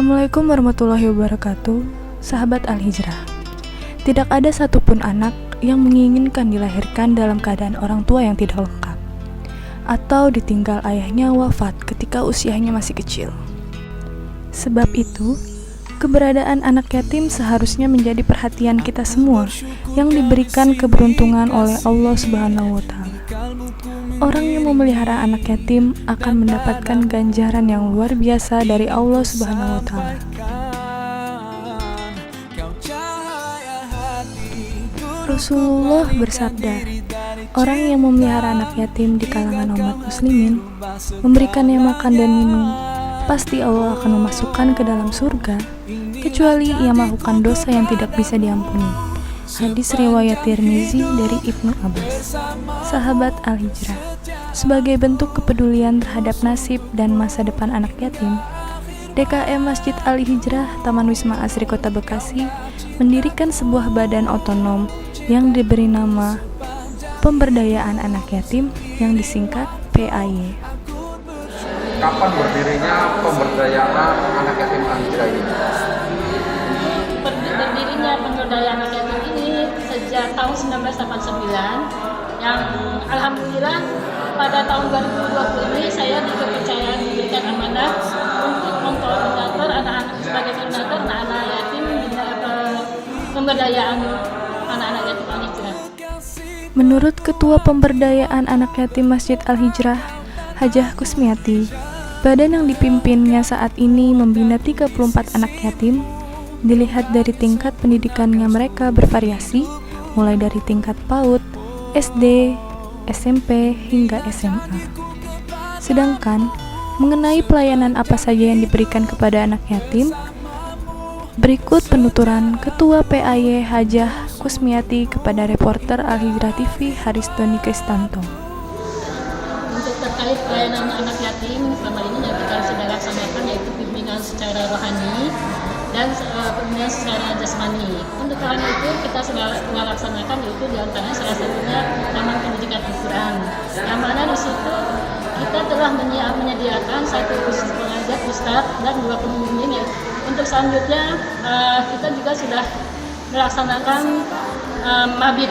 Assalamualaikum warahmatullahi wabarakatuh. Sahabat Al-Hijrah, tidak ada satupun anak yang menginginkan dilahirkan dalam keadaan orang tua yang tidak lengkap, atau ditinggal ayahnya wafat ketika usianya masih kecil. Sebab itu, keberadaan anak yatim seharusnya menjadi perhatian kita semua yang diberikan keberuntungan oleh Allah Subhanahu wa Ta'ala. Orang yang memelihara anak yatim akan mendapatkan ganjaran yang luar biasa dari Allah Subhanahu wa Ta'ala. Rasulullah bersabda, orang yang memelihara anak yatim di kalangan umat muslimin, memberikannya makan dan minum, pasti Allah akan memasukkan ke dalam surga, kecuali ia melakukan dosa yang tidak bisa diampuni. Hadis riwayat Tirmizi dari Ibnu Abbas. Sahabat Al-Hijrah, sebagai bentuk kepedulian terhadap nasib dan masa depan anak yatim, DKM Masjid Al-Hijrah Taman Wisma Asri Kota Bekasi mendirikan sebuah badan otonom yang diberi nama Pemberdayaan Anak Yatim yang disingkat PAY. Kapan berdirinya Pemberdayaan Anak Yatim Al-Hijrah ini? Berdirinya Pemberdayaan Anak Yatim ini sejak tahun 1989 yang alhamdulillah pada tahun 2020 ini saya diberikan amanah untuk mengkoordinator anak-anak sebagai koordinator anak-anak yatim di pemberdayaan anak-anak yatim Al-Hijrah. Menurut Ketua Pemberdayaan Anak Yatim Masjid Al-Hijrah, Hajah Kusmiati, badan yang dipimpinnya saat ini membina 34 anak yatim. Dilihat dari tingkat pendidikannya mereka bervariasi, mulai dari tingkat PAUD, SD, SMP, hingga SMA. Sedangkan, mengenai pelayanan apa saja yang diberikan kepada anak yatim, berikut penuturan Ketua PAY Hajah Kusmiati kepada reporter Al-Hijrah TV Haris Doni Kristanto. Untuk terkait pelayanan anak yatim, selama ini yang kita sudah laksanakan yaitu bimbingan secara rohani dan bimbingan secara jasmani. Untuk hal itu kita sudah laksanakan yaitu diantaranya salah satunya Taman Pendidikan Al-Quran, yang mana di situ kita telah menyediakan satu khusus pengajar ustadz dan 2 pembimbing. Untuk selanjutnya kita juga sudah melaksanakan mabit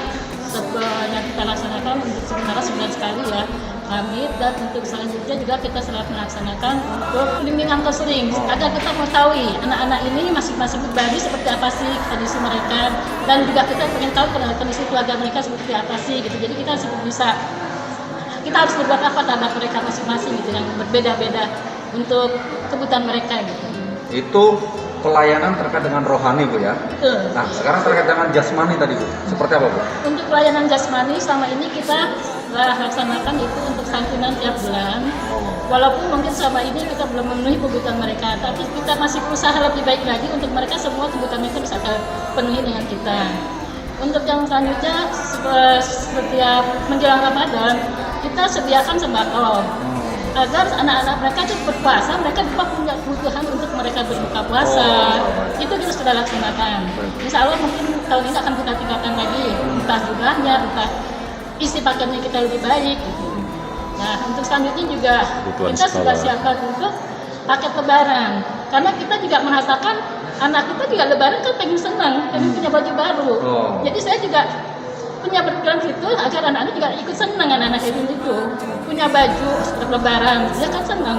yang kita laksanakan untuk sementara sebulan sekali ya mabit, dan untuk selanjutnya juga kita sudah melaksanakan untuk bimbingan konseling agar kita mengetahui anak-anak ini masing-masing pribadi seperti apa sih kondisi mereka, dan juga kita ingin tahu kondisi keluarga mereka seperti apa sih gitu. Jadi kita harus berbuat apa terhadap mereka masing-masing gitu yang berbeda-beda untuk kebutuhan mereka gitu. Itu pelayanan terkait dengan rohani, Bu ya? Betul. Nah, sekarang terkait dengan jasmani tadi, Bu. Seperti apa, Bu? Untuk pelayanan jasmani selama ini kita laksanakan itu untuk santunan tiap bulan. Walaupun mungkin selama ini kita belum memenuhi kebutuhan mereka, tapi kita masih berusaha lebih baik lagi untuk mereka semua kebutuhan mereka bisa terpenuhi dengan kita. Untuk yang selanjutnya seperti menjelang Ramadan, kita sediakan sembako agar anak-anak mereka itu berpuasa, mereka juga punya kebutuhan untuk mereka berbuka puasa. Itu kita sudah laksanakan. Insya Allah mungkin tahun ini akan kita tingkatkan lagi, entah jumlahnya, entah isi paketnya kita lebih baik. Gitu. Nah, untuk selanjutnya juga kita sudah siapkan untuk paket lebaran, karena kita juga merasakan anak kita juga lebaran kan pengen senang, pengen punya baju baru. Jadi saya juga punya berpikiran itu agar anak-anak juga ikut senang, anak-anak itu punya baju untuk lebaran, dia kan senang.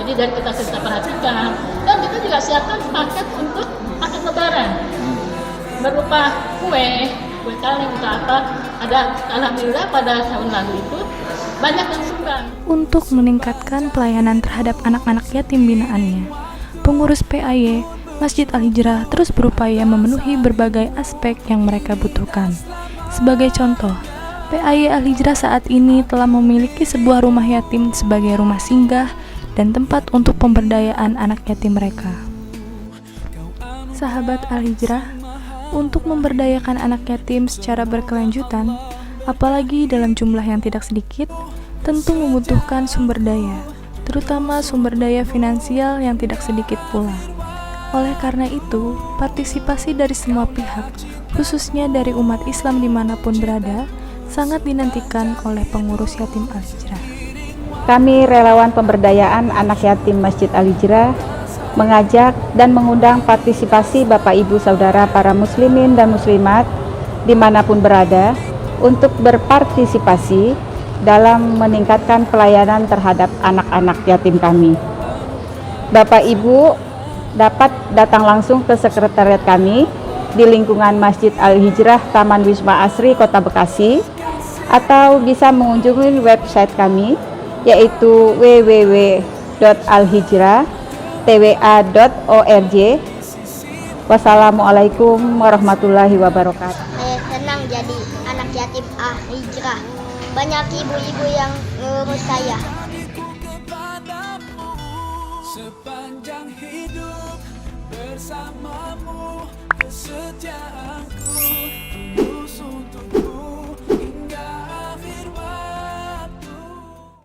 Jadi dari kita perhatikan, dan kita juga siapkan paket untuk paket lebaran berupa kue kaleng atau apa. Ada alhamdulillah pada tahun lalu itu banyak yang sumbang. Untuk meningkatkan pelayanan terhadap anak-anak yatim binaannya, pengurus PAY Masjid Al-Hijrah terus berupaya memenuhi berbagai aspek yang mereka butuhkan. Sebagai contoh, PAY Al-Hijrah saat ini telah memiliki sebuah rumah yatim sebagai rumah singgah dan tempat untuk pemberdayaan anak yatim mereka. Sahabat Al-Hijrah, untuk memberdayakan anak yatim secara berkelanjutan, apalagi dalam jumlah yang tidak sedikit, tentu membutuhkan sumber daya, terutama sumber daya finansial yang tidak sedikit pula. Oleh karena itu, partisipasi dari semua pihak, khususnya dari umat Islam dimanapun berada, sangat dinantikan oleh pengurus yatim Al-Hijrah. Kami relawan pemberdayaan anak yatim Masjid Al-Hijrah mengajak dan mengundang partisipasi Bapak Ibu Saudara para muslimin dan muslimat dimanapun berada untuk berpartisipasi dalam meningkatkan pelayanan terhadap anak-anak yatim kami. Bapak Ibu dapat datang langsung ke sekretariat kami di lingkungan Masjid Al-Hijrah Taman Wisma Asri Kota Bekasi, atau bisa mengunjungi website kami yaitu www.alhijrah.twa.org. Wassalamualaikum warahmatullahi wabarakatuh. Saya senang jadi anak yatim Al-Hijrah. Banyak ibu-ibu yang ngurus saya. Sepanjang hidup bersamamu.